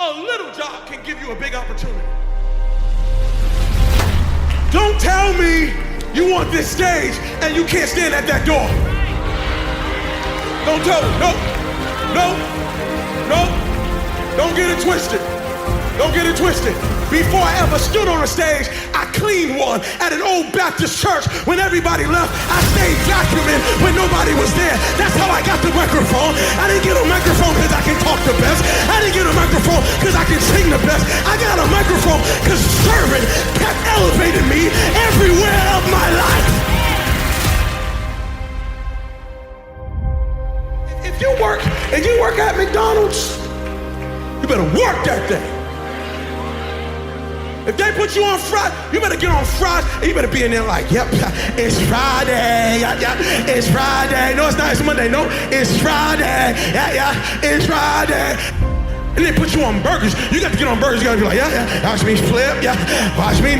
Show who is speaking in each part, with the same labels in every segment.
Speaker 1: A little job can give you a big opportunity. Don't tell me you want this stage and you can't stand at that door. Don't tell me, no. Don't get it twisted. Don't get it twisted. Before I ever stood on a stage, I cleaned one at an old Baptist church. When everybody left, I stayed vacuuming when nobody was there. That's how I got the microphone. I didn't get a microphone because I can talk the best. I didn't get a microphone because I can sing the best. I got a microphone because serving kept elevating me everywhere of my life. If you work at McDonald's, you better work that day. If they put you on Friday, you better get on Friday, and you better be in there like, yep, it's Friday, it's Friday. No, it's not, it's Monday, no, it's Friday, it's Friday. And they put you on burgers. You got to get on burgers, you got to be like, watch me flip, watch me,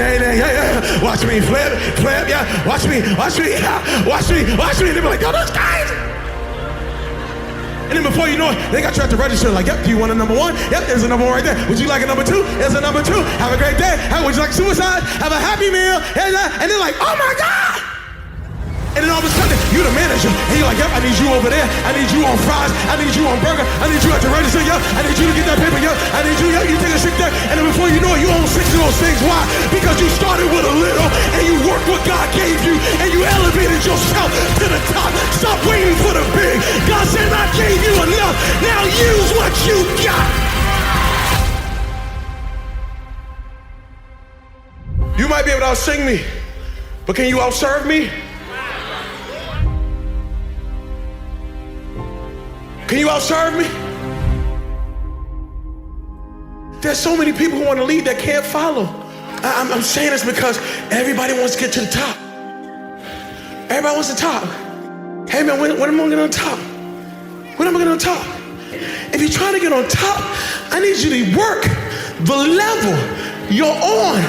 Speaker 1: watch me flip, watch me, watch me. And they be like, yo, that's crazy. And then before you know it, they got you at the register like, yep, do you want a number one? Yep, there's a number one right there. Would you like a number two? There's a number two. Have a great day. Would you like suicide? Have a happy meal. And they're like, oh my God. And then all of a sudden, you're the manager. And you're like, yep, I need you over there. I need you on fries. I need you on burger. I need you at the register. Yep, I need you to get that paper. Yep, I need you. Yep, you take a shit there. And then before you know it, you own 6 of those things. Why? Because you started with a little and you worked what God gave you and you elevated yourself to the top. Stop waiting for the big. God said, I gave you enough. Now use what you got. You might be able to outsing me, but can you outserve me? Can you outserve me? There's so many people who want to lead that can't follow. I'm saying this because everybody wants to get to the top. Everybody wants the top. Hey man, when am I going to get on top? When am I going to get on top? If you're trying to get on top, I need you to work the level you're on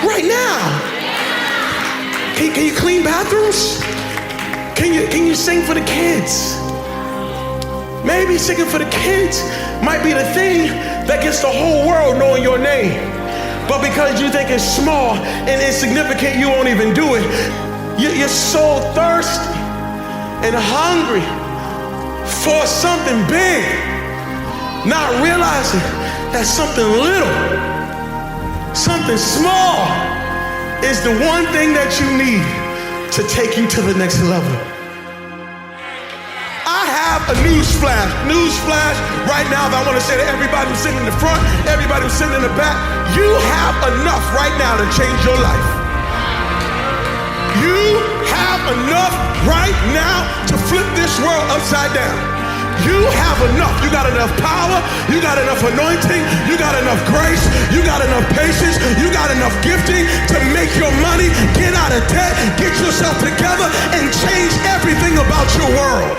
Speaker 1: right now. Can you clean bathrooms? Can you sing for the kids? Maybe singing for the kids might be the thing that gets the whole world knowing your name. But because you think it's small and insignificant, you won't even do it. You're so thirsty and hungry for something big, not realizing that something little, something small is the one thing that you need to take you to the next level. A newsflash right now that I want to say to everybody who's sitting in the front, everybody who's sitting in the back, you have enough right now to change your life. You have enough right now to flip this world upside down. You have enough. You got enough power, you got enough anointing, you got enough grace, you got enough patience, you got enough gifting to make your money, get out of debt, get yourself together, and change everything about your world.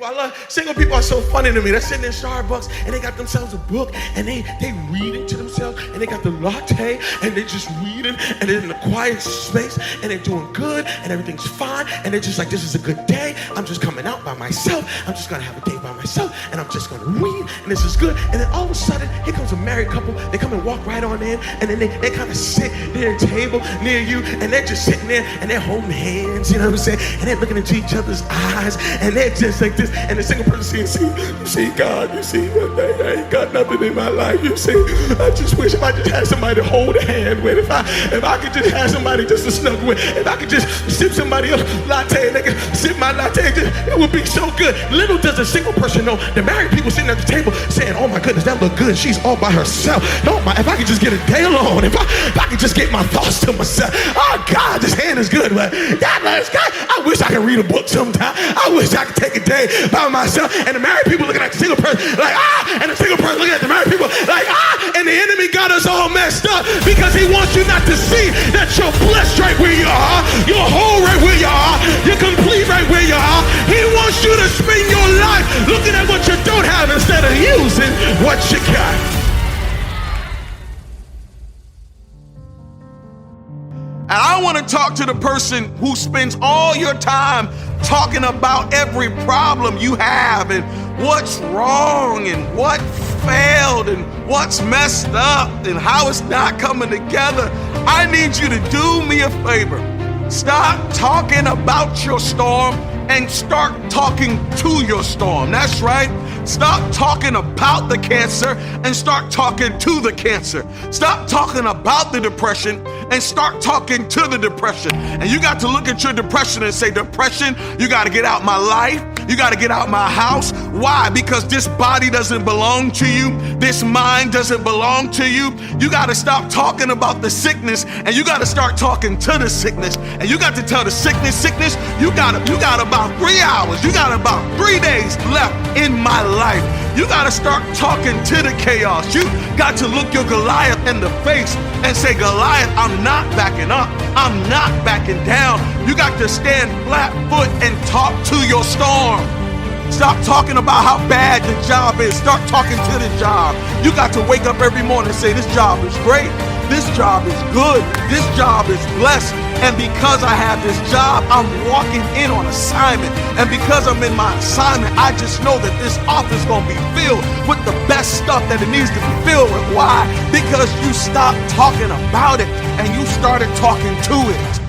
Speaker 1: I love single people are so funny to me. They're sitting in Starbucks and they got themselves a book and they reading to themselves and they got the latte and they're just reading and they're in a quiet space and they're doing good and everything's fine and they're just like, this is a good day. I'm just coming out by myself. I'm just gonna have a day by myself and I'm just gonna read and this is good. And then all of a sudden, here comes a married couple. They come and walk right on in and then they kind of sit near a table near you and they're just sitting there and they're holding hands, you know what I'm saying? And they're looking into each other's eyes and they're just like this. And the single person you see God, you see, I ain't got nothing in my life, you see. I just wish if I just had somebody to hold a hand with, if I could just have somebody just to snuggle with, if I could just sip somebody else's latte and they could sip my latte, it would be so good. Little does a single person know, the married people sitting at the table saying, oh my goodness, that look good, she's all by herself. No, if I could just get a day alone, if I could just get my thoughts to myself, oh God, this hand is good, but God, I wish I could read a book sometime. I wish I could take a day by myself. And the married people looking at the single person like, and the single person looking at the married people like, and the enemy got us all messed up because he wants you not to see that you're blessed right where you are, you're whole right where you are, you're complete right where you are. He wants you to spend your life looking at what you don't have instead of using what you got. And I want to talk to the person who spends all your time
Speaker 2: talking about every problem you have and what's wrong and what failed and what's messed up and how it's not coming together, I need you to do me a favor. Stop talking about your storm and start talking to your storm. That's right. Stop talking about the cancer and start talking to the cancer. Stop talking about the depression and start talking to the depression. And you got to look at your depression and say, depression, you got to get out my life. You got to get out my house. Why? Because this body doesn't belong to you. This mind doesn't belong to you. You got to stop talking about the sickness and you got to start talking to the sickness. And you got to tell the sickness, you got about 3 hours. You got about 3 days left in my life. You got to start talking to the chaos. You got to look your Goliath in the face and say, Goliath, I'm not backing up. I'm not backing down. You got to stand flat foot and talk to your storm. Stop talking about how bad the job is. Start talking to the job. You got to wake up every morning and say, this job is great. This job is good. This job is blessed. And because I have this job, I'm walking in on assignment. And because I'm in my assignment, I just know that this office is going to be filled with the best stuff that it needs to be filled with. Why? Because you stopped talking about it and you started talking to it.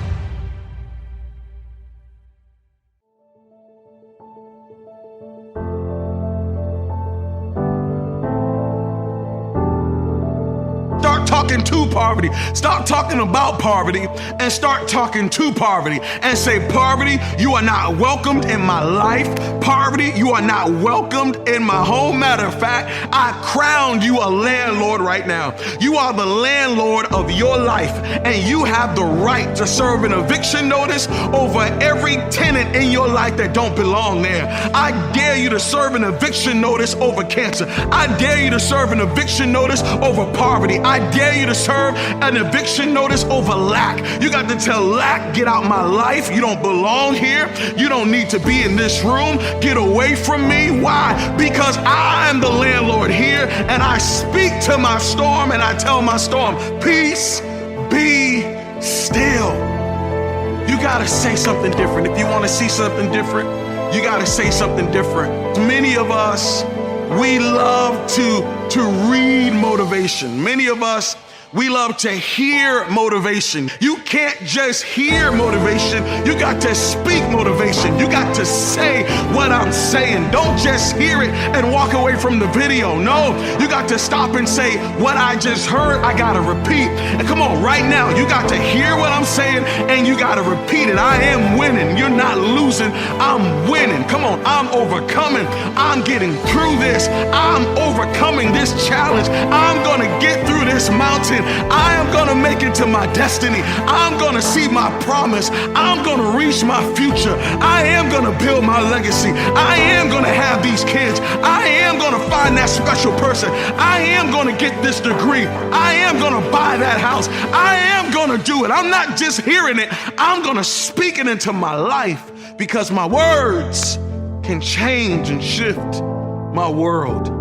Speaker 2: Talking to poverty. Stop talking about poverty and start talking to poverty and say, poverty, you are not welcomed in my life. Poverty, you are not welcomed in my home. Matter of fact, I crowned you a landlord right now. You are the landlord of your life and you have the right to serve an eviction notice over every tenant in your life that don't belong there. I dare you to serve an eviction notice over cancer. I dare you to serve an eviction notice over poverty. I dare you to serve an eviction notice over lack. You got to tell lack, get out my life. You don't belong here. You don't need to be in this room. Get away from me. Why? Because I'm the landlord here and I speak to my storm and I tell my storm, peace, be still. You got to say something different. If you want to see something different, you got to say something different. Many of us, we love to read motivation. Many of us, we love to hear motivation. You can't just hear motivation. You got to speak motivation. You got to say what I'm saying. Don't just hear it and walk away from the video. No, you got to stop and say, what I just heard, I got to repeat. And come on, right now, you got to hear what I'm saying and you got to repeat it. I am winning. You're not losing. I'm winning. Come on, I'm overcoming. I'm getting through this. I'm overcoming this challenge. I'm going to get through this mountain. I am going to make it to my destiny. I'm going to see my promise. I'm going to reach my future. I am going to build my legacy. I am going to have these kids. I am going to find that special person. I am going to get this degree. I am going to buy that house. I am going to do it. I'm not just hearing it. I'm going to speak it into my life because my words can change and shift my world.